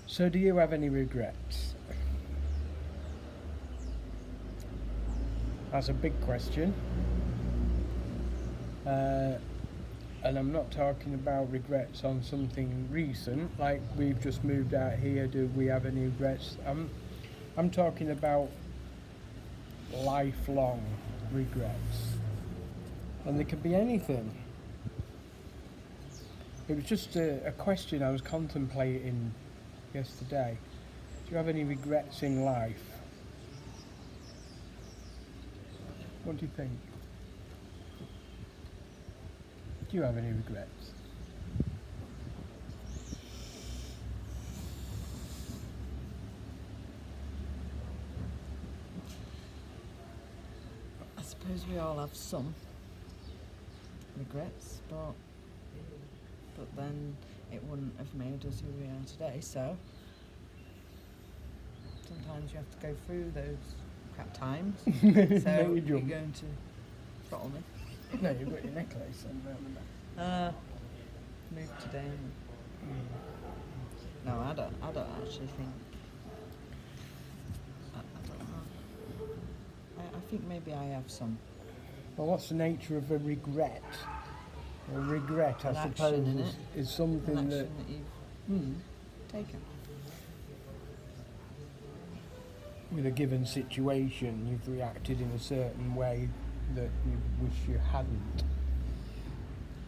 So, do you have any regrets? That's a big question. Uh, and I'm not talking about regrets on something recent, like we've just moved out here. Do we have any regrets? I'm talking about lifelong regrets, and they could be anything. It was just a question I was contemplating yesterday. Do you have any regrets in life? What do you think? Do you have any regrets? I suppose we all have some regrets, but then it wouldn't have made us who we are today. So sometimes you have to go through those crap times. So Made you're you- going to throttle me. No, you've got your necklace on round the back. Move today. No, I don't actually think. I don't know. I think maybe I have some. Well, what's the nature of a regret? A regret, I An action, suppose, innit? is something An that. action that you've taken. In a given situation, you've reacted in a certain way that you wish you hadn't.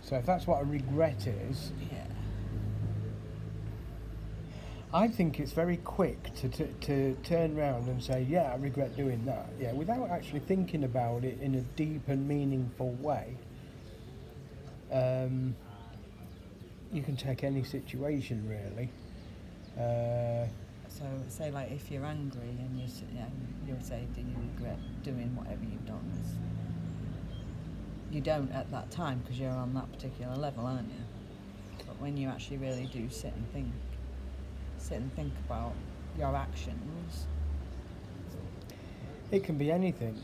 So, if that's what a regret is, Yeah. I think it's very quick to turn around and say, yeah, I regret doing that. Yeah, without actually thinking about it in a deep and meaningful way. You can take any situation, really. So say like if you're angry and you'll say, do you regret doing whatever you've done? You don't at that time because you're on that particular level, aren't you? But when you actually really do sit and think about your actions. It can be anything.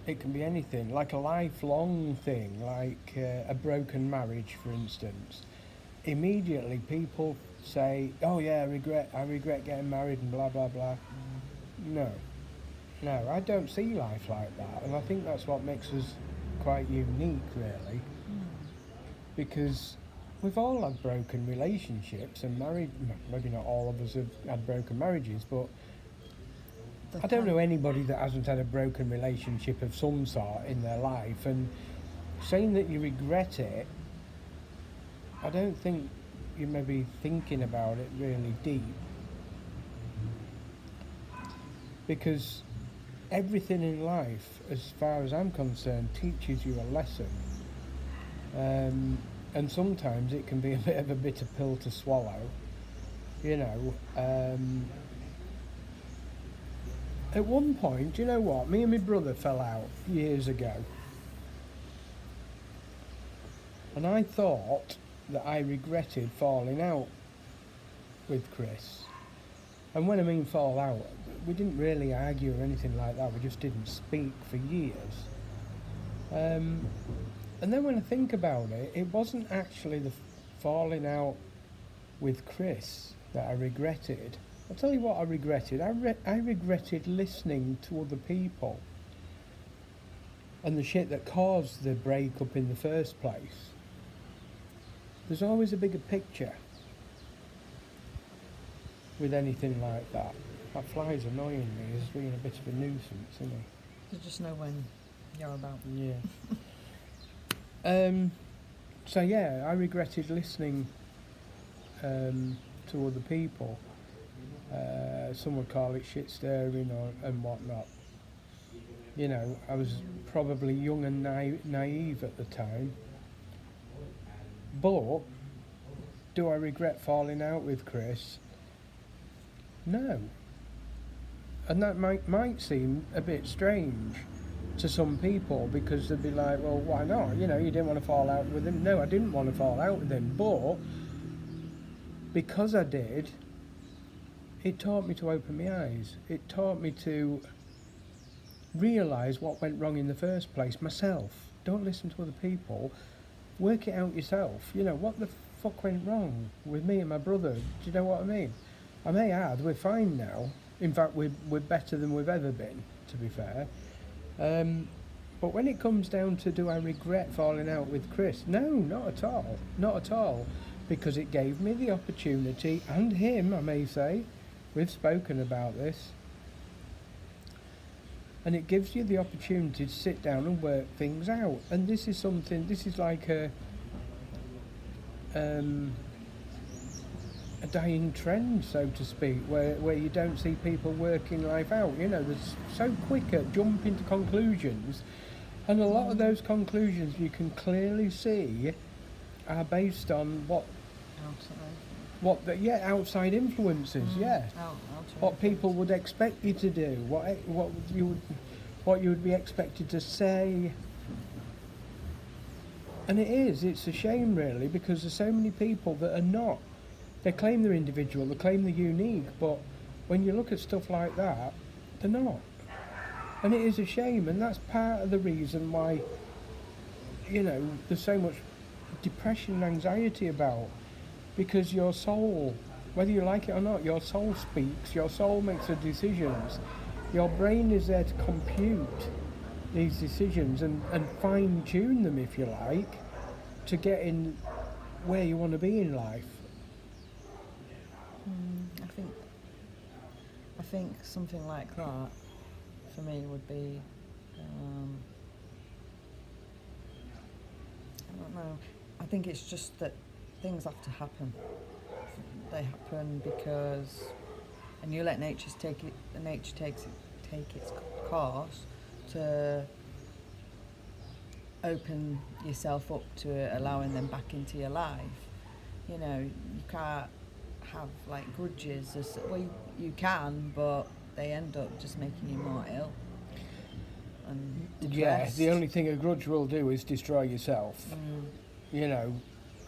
It can be anything, like a lifelong thing, like a broken marriage, for instance. Immediately, people say, "Oh yeah, I regret getting married," and blah blah blah. No, I don't see life like that, and I think that's what makes us quite unique, really, because we've all had broken relationships and married. Maybe not all of us have had broken marriages, but I don't know anybody that hasn't had a broken relationship of some sort in their life, and saying that you regret it, I don't think you may be thinking about it really deep, because everything in life, as far as I'm concerned, teaches you a lesson, and sometimes it can be a bit of a bitter pill to swallow, you know. At one point, do you know what? Me and my brother fell out years ago. And I thought that I regretted falling out with Chris. And when I mean fall out, we didn't really argue or anything like that. We just didn't speak for years. And then when I think about it, it wasn't actually the falling out with Chris that I regretted. I'll tell you what I regretted. I regretted listening to other people and the shit that caused the breakup in the first place. There's always a bigger picture with anything like that. That fly's annoying me. He's being a bit of a nuisance, isn't he? You just know when you're about. Yeah. So yeah, I regretted listening to other people. Some would call it shit stirring and whatnot. You know, I was probably young and naive at the time. But do I regret falling out with Chris? No. And that might seem a bit strange to some people, because they'd be like, well, why not? You know, you didn't want to fall out with him. No, I didn't want to fall out with him, but because I did, it taught me to open my eyes. It taught me to realise what went wrong in the first place myself. Don't listen to other people. Work it out yourself. You know, what the fuck went wrong with me and my brother? Do you know what I mean? I may add, we're fine now. In fact, we're better than we've ever been, to be fair. But when it comes down to do I regret falling out with Chris? No, not at all. Not at all. Because it gave me the opportunity, and him, I may say, we've spoken about this, and it gives you the opportunity to sit down and work things out. And this is like a dying trend, so to speak, where you don't see people working life out. You know, they're so quick at jumping to conclusions, and a lot of those conclusions you can clearly see are based on outside influences. What people would expect you to do, what you would be expected to say. And it's a shame really, because there's so many people that are not. They claim they're individual, they claim they're unique, but when you look at stuff like that, they're not. And it is a shame, and that's part of the reason why, you know, there's so much depression and anxiety about. Because your soul, whether you like it or not, your soul speaks, your soul makes the decisions. Your brain is there to compute these decisions and fine-tune them, if you like, to get in where you want to be in life. I think something like that for me would be, I don't know. I think it's just that things have to happen. They happen because, and you let nature take its course to open yourself up to allowing them back into your life. You know, you can't have like grudges. Well, you can, but they end up just making you more ill and depressed. Yeah, the only thing a grudge will do is destroy yourself. You know,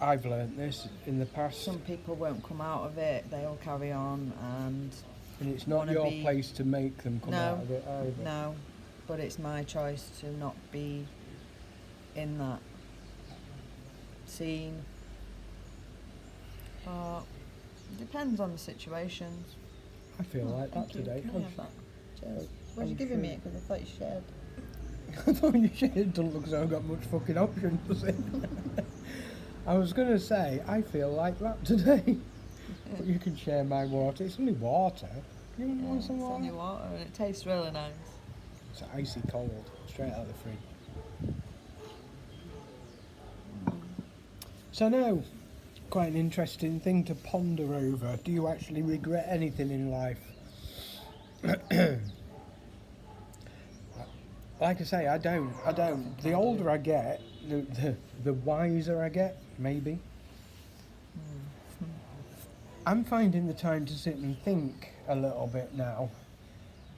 I've learnt this in the past. Some people won't come out of it, they'll carry on, and it's not your place to make them come out of it either. No, but it's my choice to not be in that scene. Depends on the situations. I feel like that today. Can I have that? Cheers. Why you giving me it? Because I thought you shared. I thought you shared. It doesn't look as though I've got much fucking options, does it? I was going to say, I feel like that today. But you can share my water. It's only water. You want some water? It's only water and it tastes really nice. It's icy cold, straight out of the fridge. So now, quite an interesting thing to ponder over. Do you actually regret anything in life? Like I say, I don't. The older I get, the wiser I get, maybe. I'm finding the time to sit and think a little bit now,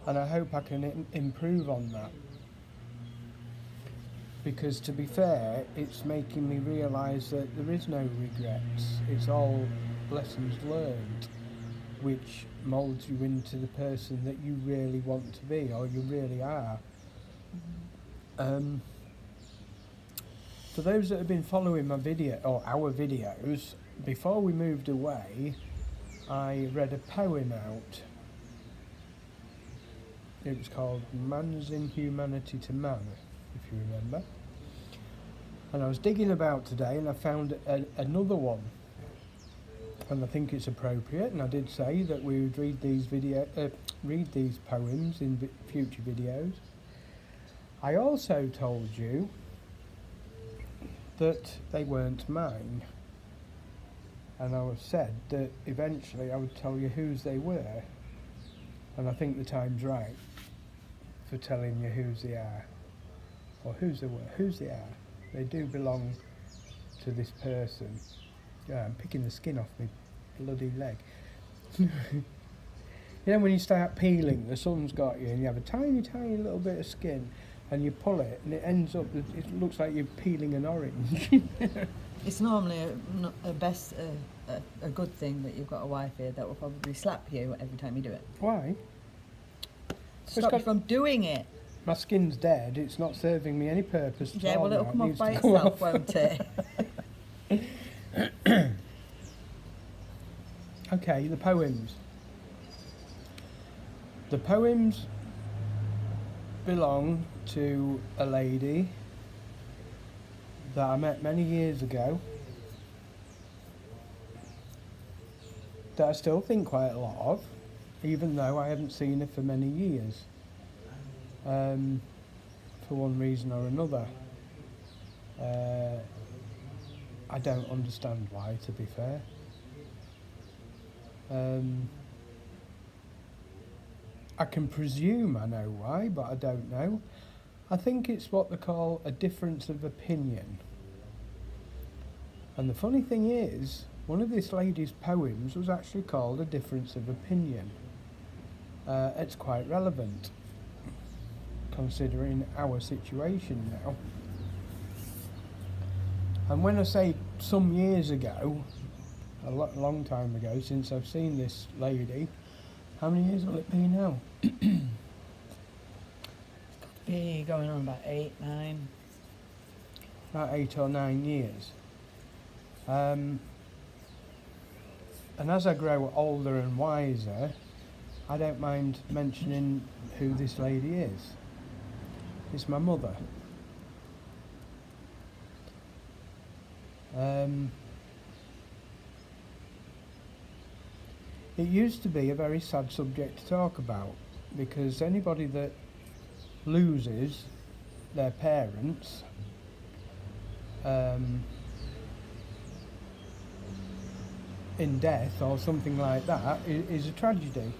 and I hope I can improve on that. Because to be fair, it's making me realise that there is no regrets. It's all lessons learned, which moulds you into the person that you really want to be, or you really are. For those that have been following my video, or our videos, before we moved away, I read a poem out. It was called Man's Inhumanity to Man, if you remember. And I was digging about today and I found another one. And I think it's appropriate, and I did say that we would read these poems in future videos. I also told you that they weren't mine, and I said that eventually I would tell you whose they were, and I think the time's right for telling you whose they are, or whose they were, whose they are. They do belong to this person. Yeah, I'm picking the skin off my bloody leg. You know when you start peeling, the sun's got you and you have a tiny, tiny little bit of skin, and you pull it and it ends up, it looks like you're peeling an orange. It's normally a good thing that you've got a wife here that will probably slap you every time you do it. Why? Stop you from doing it. My skin's dead, it's not serving me any purpose at all. Yeah, well it'll come off by go itself, won't it? Okay, the poems. The poems belong to a lady that I met many years ago, that I still think quite a lot of, even though I haven't seen her for many years, for one reason or another. I don't understand why, to be fair. I can presume I know why, but I don't know. I think it's what they call a difference of opinion. And the funny thing is, one of this lady's poems was actually called A Difference of Opinion. It's quite relevant, considering our situation now. And when I say some years ago, a long time ago since I've seen this lady, how many years will it be now? Be going on about 8, 9. About 8 or 9 years. And as I grow older and wiser, I don't mind mentioning who this lady is. It's my mother. It used to be a very sad subject to talk about, because anybody that loses their parents in death or something like that is a tragedy.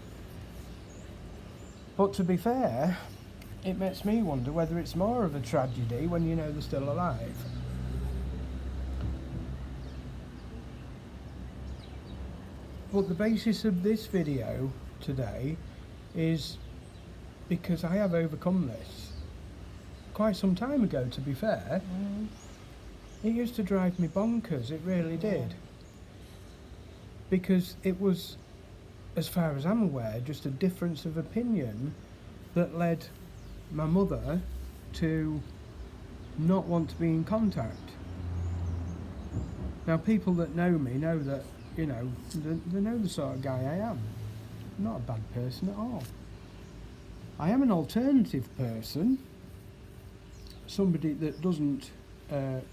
But to be fair, it makes me wonder whether it's more of a tragedy when you know they're still alive. But the basis of this video today is because I have overcome this quite some time ago, to be fair. It used to drive me bonkers, it really did. Because it was, as far as I'm aware, just a difference of opinion that led my mother to not want to be in contact. Now, people that know me know that, you know, they know the sort of guy I am. I'm not a bad person at all. I am an alternative person, somebody that doesn't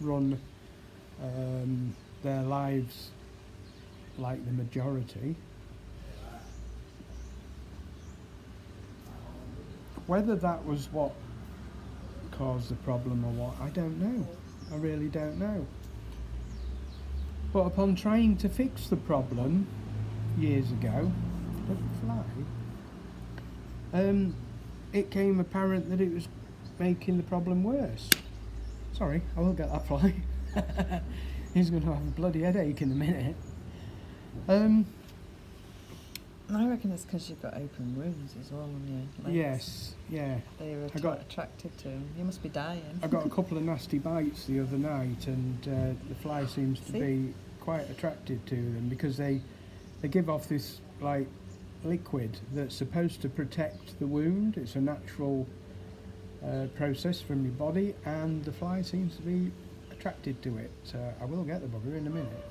run their lives like the majority. Whether that was what caused the problem or what, I don't know. I really don't know. But upon trying to fix the problem years ago, it came apparent that it was making the problem worse. Sorry, I will get that fly. He's going to have a bloody headache in a minute. I reckon it's because you've got open wounds as well on your legs. Yes, yeah. They're attracted to them. You must be dying. I got a couple of nasty bites the other night, and the fly seems to be quite attracted to them, because they give off this like liquid that's supposed to protect the wound. It's a natural process from your body, and the fly seems to be attracted to it. So I will get the bugger in a minute.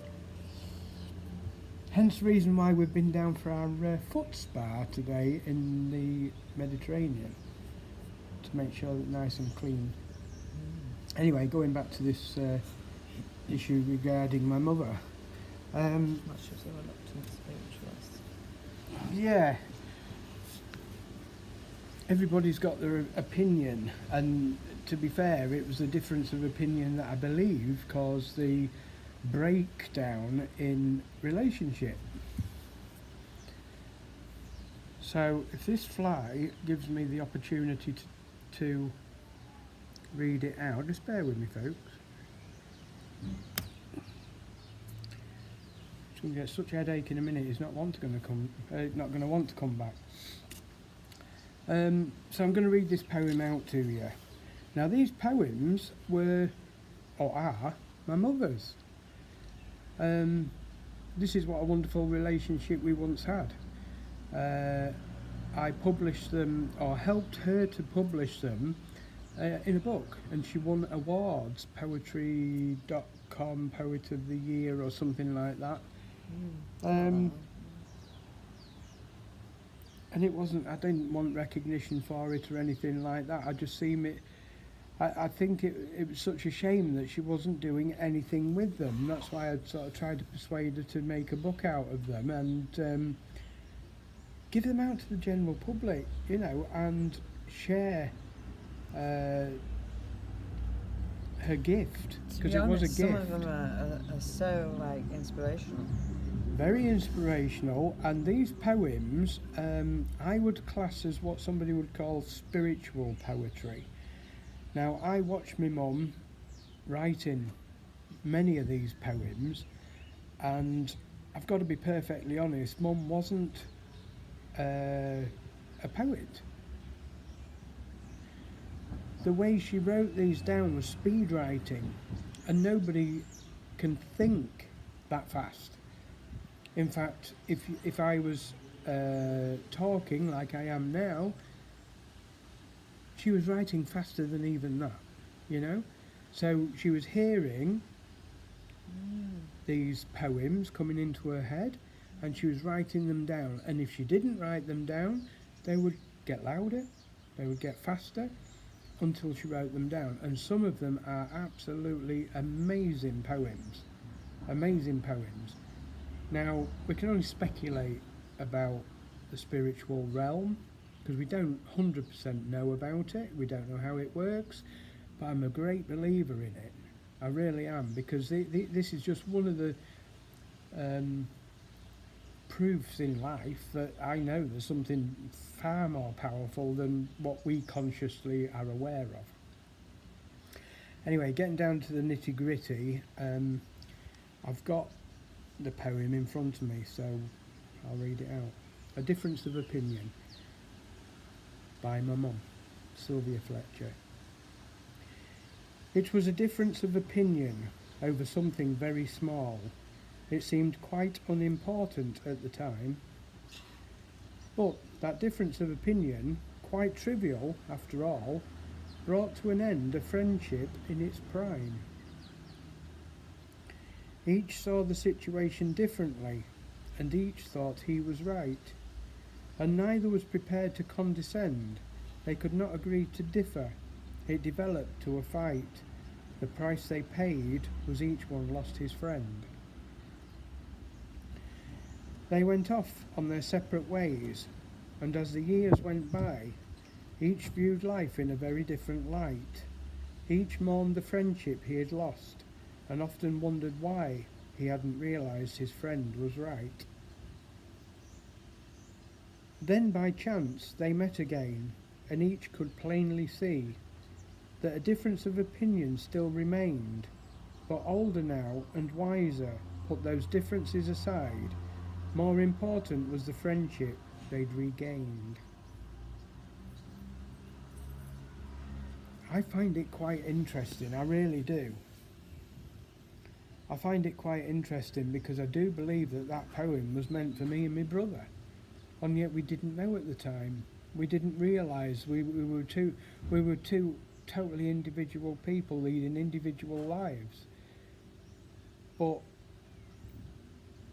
Hence the reason why we've been down for our foot spa today in the Mediterranean, to make sure that it's nice and clean. Anyway, going back to this issue regarding my mother. Much as a reluctant spiritualist. Yeah. Everybody's got their opinion, and to be fair, it was the difference of opinion that I believe caused the breakdown in relationship. So if this fly gives me the opportunity to read it out, just bear with me, folks. He's going to get such a headache in a minute. He's not not going to want to come back. So I'm going to read this poem out to you. Now, these poems were, or are, my mother's. This is what a wonderful relationship we once had. I published them, or helped her to publish them, in a book, and she won awards, Poetry.com Poet of the Year or something like that. And it wasn't, I didn't want recognition for it or anything like that. I just seen it, I think it was such a shame that she wasn't doing anything with them. That's why I sort of tried to persuade her to make a book out of them and give them out to the general public, you know, and share her gift, To because be it was a honest, gift. some of them are so like inspirational. Very inspirational, and these poems I would class as what somebody would call spiritual poetry. Now, I watched my mum writing many of these poems, and I've got to be perfectly honest, Mum wasn't a poet. The way she wrote these down was speed writing, and nobody can think that fast. In fact, if I was talking like I am now, she was writing faster than even that, you know? So she was hearing these poems coming into her head, and she was writing them down. And if she didn't write them down, they would get louder, they would get faster, until she wrote them down. And some of them are absolutely amazing poems. Amazing poems. Now, we can only speculate about the spiritual realm, because we don't 100% know about it, we don't know how it works, but I'm a great believer in it. I really am, because this is just one of the proofs in life that I know there's something far more powerful than what we consciously are aware of. Anyway, getting down to the nitty gritty, I've got the poem in front of me, so I'll read it out. A Difference of Opinion by my mum, Sylvia Fletcher. It was a difference of opinion over something very small. It seemed quite unimportant at the time. But that difference of opinion, quite trivial after all, brought to an end a friendship in its prime. Each saw the situation differently, and each thought he was right, and neither was prepared to condescend. They could not agree to differ. It developed to a fight. The price they paid was each one lost his friend. They went off on their separate ways, and as the years went by, each viewed life in a very different light. Each mourned the friendship he had lost, and often wondered why he hadn't realised his friend was right. Then by chance they met again, and each could plainly see that a difference of opinion still remained, but older now and wiser put those differences aside. More important was the friendship they'd regained. I find it quite interesting, I really do. I find it quite interesting because I do believe that that poem was meant for me and my brother, and yet we didn't know at the time. We didn't realise we were two totally individual people leading individual lives. But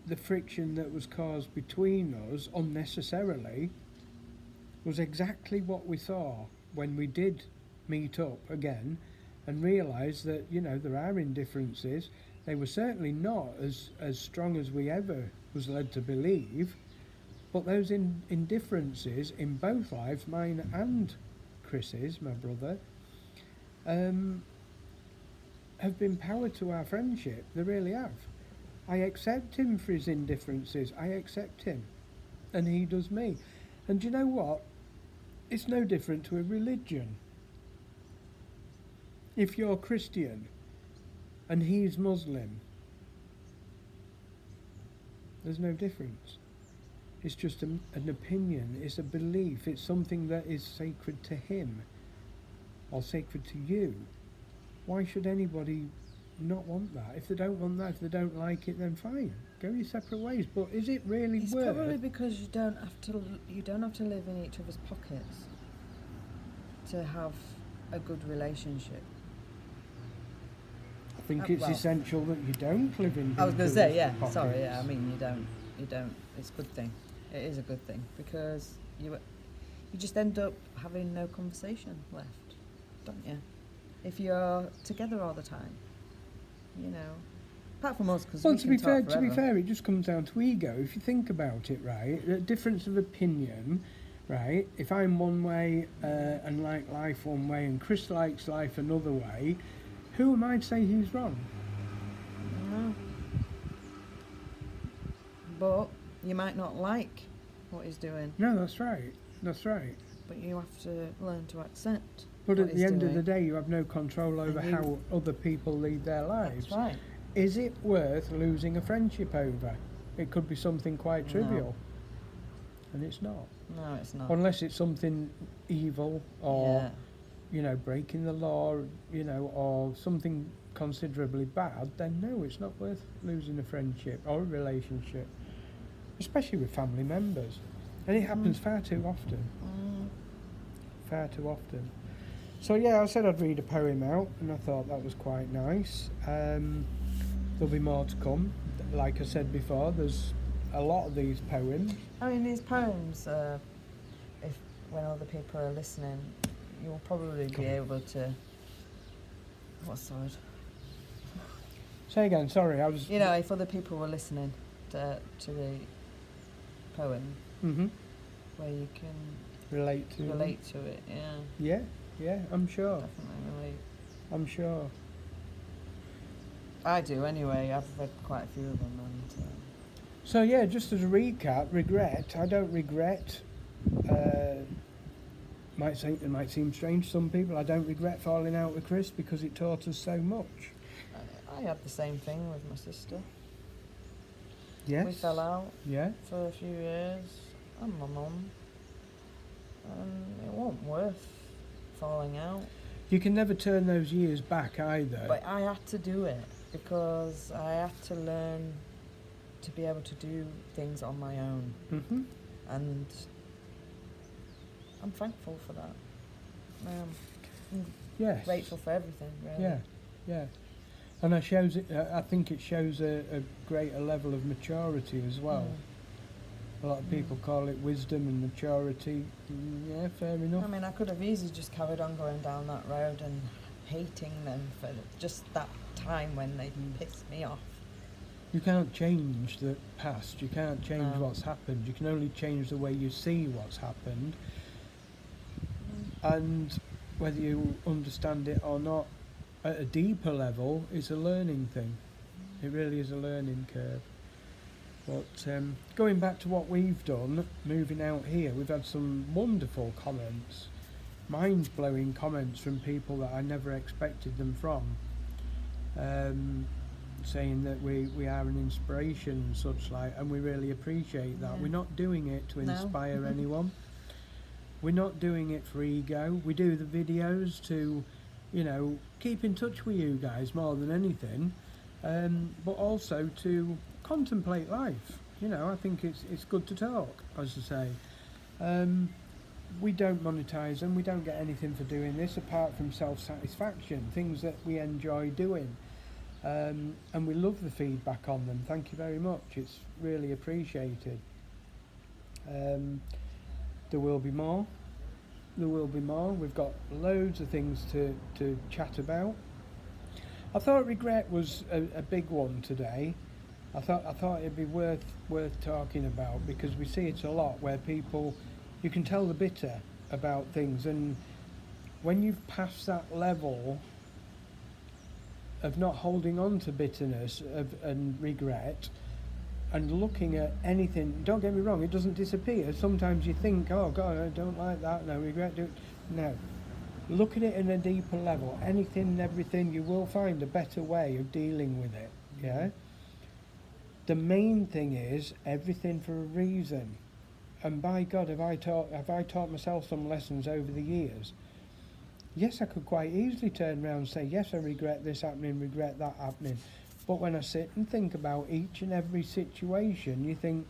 the friction that was caused between us unnecessarily was exactly what we saw when we did meet up again and realise that, you know, there are indifferences. They were certainly not as strong as we ever was led to believe, but those indifferences in both lives, mine and Chris's, my brother, have been power to our friendship. They really have. I accept him for his indifferences. I accept him, and he does me. And do you know what? It's no different to a religion. If you're Christian and he's Muslim, there's no difference. It's just an opinion, it's a belief, it's something that is sacred to him or sacred to you. Why should anybody not want that? If they don't want that, if they don't like it, then fine, go your separate ways. But is it really It's worth? probably because you don't have to live in each other's pockets to have a good relationship. I think it's well, essential that you don't live in. I was going to say, yeah. pockets. Sorry, yeah. I mean, you don't. It's a good thing. It is a good thing because you just end up having no conversation left, don't you? If you're together all the time, you know. Apart from us, because Well, we to can be talk fair, forever. it just comes down to ego. If you think about it, right, a difference of opinion, right. If I'm one way and like life one way, and Chris likes life another way, who am I to say he's wrong? No. But you might not like what he's doing, No, that's right. That's right. but you have to learn to accept. But what at the he's end of the doing. day, you have no control over And you- how other people lead their lives. That's right. Is it worth losing a friendship over? It could be something quite No. trivial, and it's not. No, it's not. Unless it's something evil or, Yeah. you know, breaking the law, you know, or something considerably bad, then no, it's not worth losing a friendship or a relationship, especially with family members. And it happens far too often. Mm. Far too often. So yeah, I said I'd read a poem out, and I thought that was quite nice. There'll be more to come. Like I said before, there's a lot of these poems. I mean, these poems, if when other people are listening, you'll probably be able to. What's the word? Say again, sorry, I was... You know, if other people were listening to the poem, Mhm. where you can Relate to them. relate to it. Yeah, Yeah, yeah, I'm sure. definitely relate. I'm sure. I do anyway. I've read quite a few of them, and So yeah, just as a recap, regret. I don't regret. It might seem strange to some people. I don't regret falling out with Chris because it taught us so much. I had the same thing with my sister. Yes. We fell out Yeah. for a few years, and my mum. And it wasn't worth falling out. You can never turn those years back either. But I had to do it because I had to learn to be able to do things on my own, Mhm. and I'm thankful for that. I'm Yes. grateful for everything, really. Yeah. Yeah. And it shows. I think it shows a greater level of maturity as well. A lot of people call it wisdom and maturity. Yeah, fair enough. I mean, I could have easily just carried on going down that road and hating them for just that time when they pissed me off. You can't change the past. You can't change No. what's happened. You can only change the way you see what's happened. And whether you understand it or not, at a deeper level, it's a learning thing. It really is a learning curve. But going back to what we've done, moving out here, we've had some wonderful comments, mind-blowing comments from people that I never expected them from, saying that we are an inspiration and such like, and we really appreciate that. Yeah. We're not doing it to No. inspire anyone. We're not doing it for ego. We do the videos to, you know, keep in touch with you guys more than anything, but also to contemplate life. You know, I think it's good to talk, as I say. We don't monetize them. We don't get anything for doing this apart from self-satisfaction, things that we enjoy doing. And we love the feedback on them. Thank you very much. It's really appreciated. There will be more. There will be more. We've got loads of things to chat about. I thought regret was a big one today. I thought it'd be worth talking about because we see it a lot where people, you can tell they're bitter about things, and when you've passed that level of not holding on to bitterness and regret and looking at anything, don't get me wrong, it doesn't disappear. Sometimes you think, oh God, I don't like that, no, regret it. No. Look at it in a deeper level. Anything and everything, you will find a better way of dealing with it. Yeah? The main thing is everything for a reason. And by God, have I taught myself some lessons over the years? Yes, I could quite easily turn around and say, yes, I regret this happening, regret that happening. But when I sit and think about each and every situation, you think,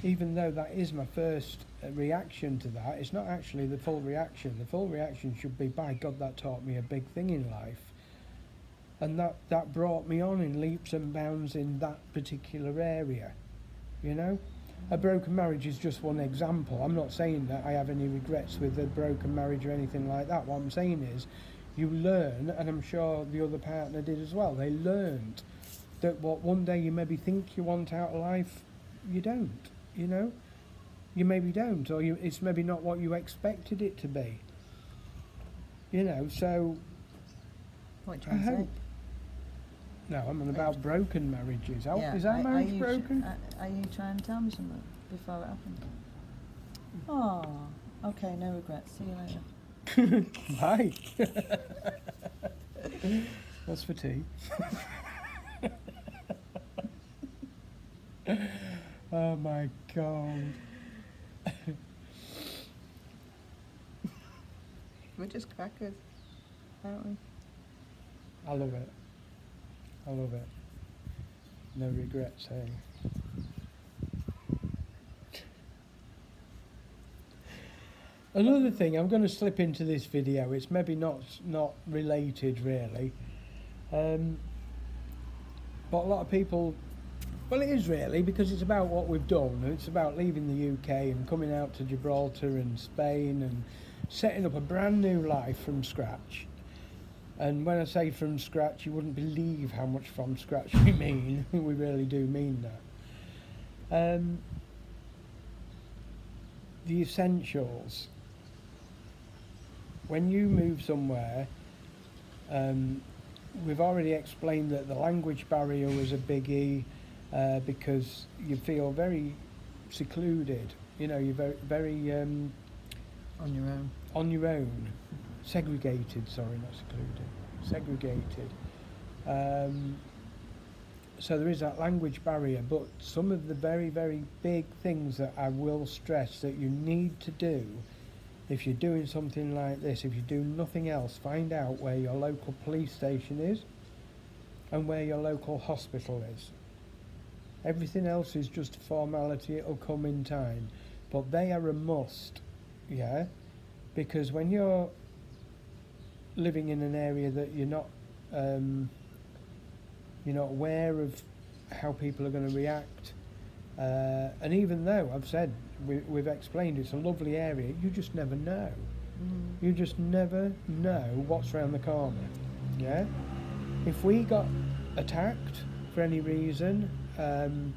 even though that is my first reaction to that, it's not actually the full reaction. The full reaction should be, by God, that taught me a big thing in life. And that brought me on in leaps and bounds in that particular area, you know? a broken marriage is just one example. I'm not saying that I have any regrets with a broken marriage or anything like that. What I'm saying is, you learn, and I'm sure the other partner did as well. They learned that what one day you maybe think you want out of life, you don't. You know, you maybe don't, or it's maybe not what you expected it to be. You know, so. What do you want to say? No, I'm on about broken marriages. Yeah, Is our marriage broken? Are you trying to tell me something before it happened? Oh, okay, no regrets. See you later. Bye. What's for tea? Oh my God. We're just crackers, aren't we? I love it. I love it. No regrets, hey? Another thing, I'm going to slip into this video. It's maybe not related really, but a lot of people. Well, it is really, because it's about what we've done. It's about leaving the UK and coming out to Gibraltar and Spain and setting up a brand new life from scratch. And when I say from scratch, you wouldn't believe how much from scratch we mean. We really do mean that. The essentials. When you move somewhere, we've already explained that the language barrier was a biggie, because you feel very secluded. You know, you're very On your own. on your own. Segregated, sorry, not secluded. Segregated. So there is that language barrier, but some of the very, very big things that I will stress that you need to do if you're doing something like this, if you do nothing else, find out where your local police station is and where your local hospital is. Everything else is just a formality, it'll come in time. But they are a must, yeah? Because when you're living in an area that you're not aware of how people are going to react, and even though I've said we've explained it's a lovely area, you just never know. You just never know what's around the corner. Yeah, if we got attacked for any reason, and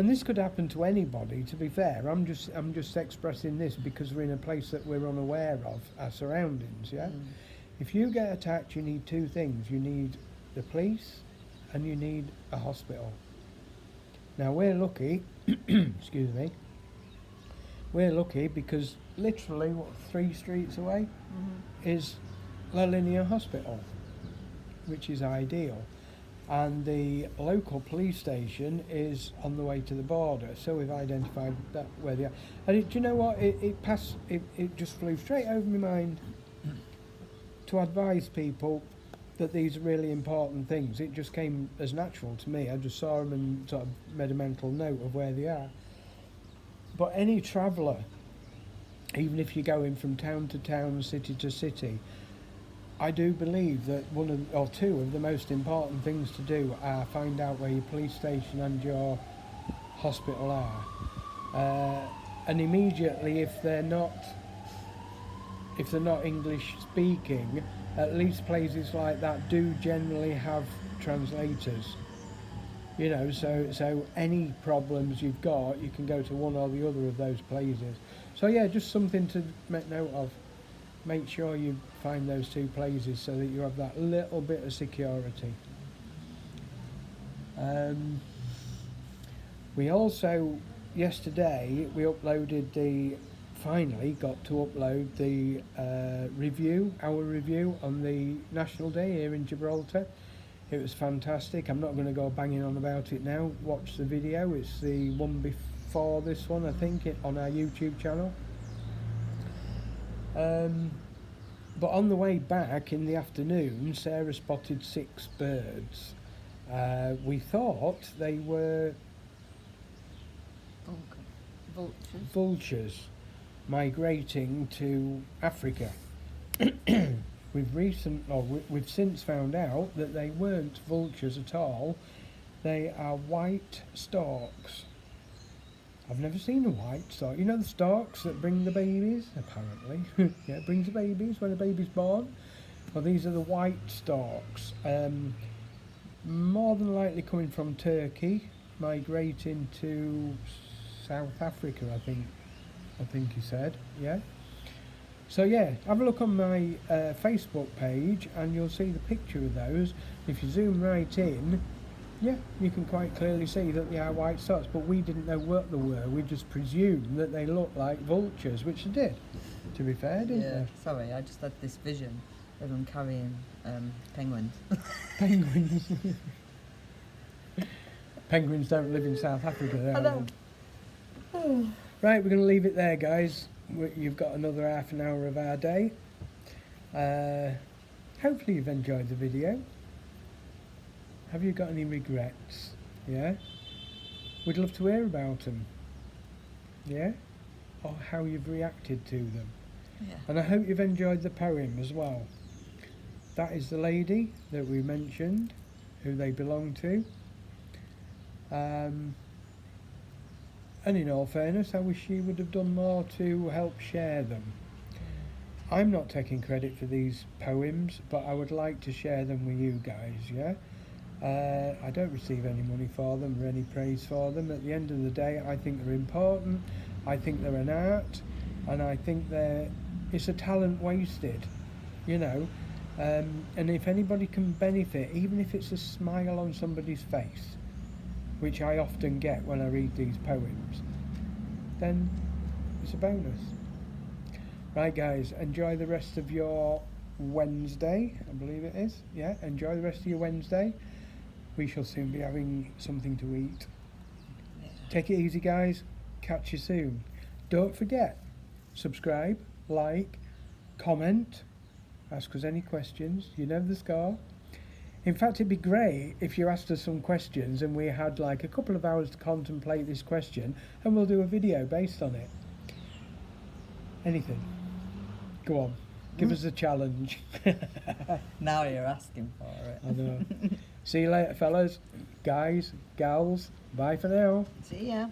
this could happen to anybody. To be fair, I'm just expressing this because we're in a place that we're unaware of our surroundings. Yeah. If you get attacked, you need two things. You need the police and you need a hospital. Now we're lucky, excuse me, we're lucky because literally, 3 streets away is La Linea Hospital, which is ideal. And the local police station is on the way to the border, so we've identified that where they are. And do you know what? It just flew straight over my mind to advise people that these are really important things. It just came as natural to me. I just saw them and sort of made a mental note of where they are. But any traveller, even if you're going from town to town, city to city, I do believe that one or two of the most important things to do are find out where your police station and your hospital are. And immediately, if they're not English speaking, at least places like that do generally have translators. You know, so any problems you've got, you can go to one or the other of those places. So yeah, just something to make note of. Make sure you find those two places so that you have that little bit of security. We also, yesterday, finally got to upload the our review on the National Day here in Gibraltar. It was fantastic. I'm not going to go banging on about it now. Watch the video. It's the one before this one, I think, on our YouTube channel. But on the way back in the afternoon, Sarah spotted 6 birds. We thought they were vultures migrating to Africa. We've since found out that they weren't vultures at all. They are white storks. I've never seen a white stork. You know the storks that bring the babies? Apparently. Yeah, it brings the babies when the baby's born. Well, these are the white storks. More than likely coming from Turkey, migrating to South Africa, I think he said, yeah. So yeah, have a look on my Facebook page and you'll see the picture of those. If you zoom right in, yeah, you can quite clearly see that they are white storks, but we didn't know what they were. We just presumed that they looked like vultures, which they did, to be fair, didn't Yeah, they? sorry, I just had this vision of them carrying penguins. Penguins. Penguins don't live in South Africa, I though. know. Right, we're going to leave it there, guys. You've got another half an hour of our day. Hopefully you've enjoyed the video. Have you got any regrets? Yeah? We'd love to hear about them. Yeah? Or how you've reacted to them. Yeah. And I hope you've enjoyed the poem as well. That is the lady that we mentioned, who they belong to. And in all fairness, I wish she would have done more to help share them. I'm not taking credit for these poems, but I would like to share them with you guys, yeah? I don't receive any money for them or any praise for them. At the end of the day, I think they're important. I think they're an art, and I think it's a talent wasted, you know. And if anybody can benefit, even if it's a smile on somebody's face, which I often get when I read these poems, then it's a bonus. Right, guys, enjoy the rest of your Wednesday, I believe it is. Yeah, enjoy the rest of your Wednesday. We shall soon be having something to eat. Yeah. Take it easy, guys. Catch you soon. Don't forget, subscribe, like, comment, ask us any questions. You know the score. In fact, it'd be great if you asked us some questions and we had like a couple of hours to contemplate this question, and we'll do a video based on it. Anything. Go on. Give us a challenge. Now you're asking for it. I know. See you later, fellas, guys, gals. Bye for now. See ya.